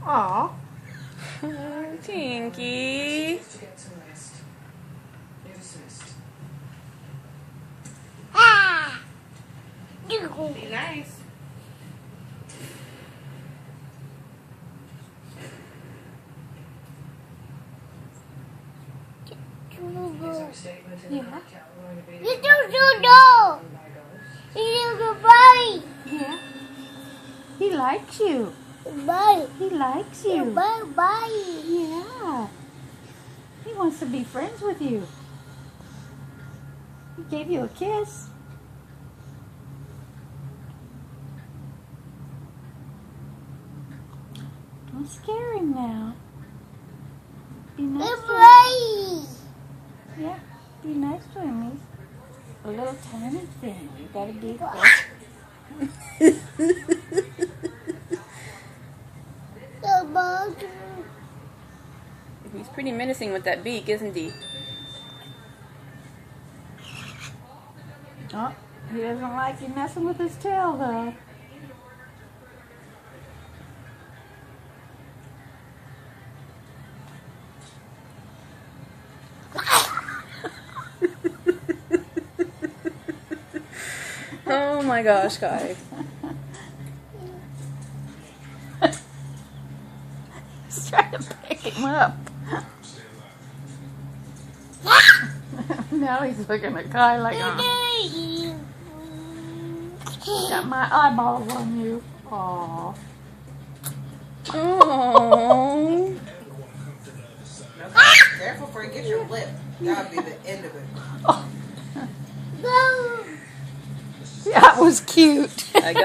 Aw. Tinky. Ah! Be nice. Yeah. Yeah. He likes you. Bye. He likes you. Bye. Bye. Yeah. He wants to be friends with you. He gave you a kiss. Don't scare him now. Be nice to him. Bye. Yeah, be nice to him. He's a little tiny thing. You gotta be He's pretty menacing with that beak, isn't he? Oh, he doesn't like you messing with his tail, though. Oh my gosh, guys. He's trying to pick him up. Now he's looking at Kai like, got my eyeballs on you. Aww. Oh. Careful before you get your lip. That would be the end of it. That was cute. I got it.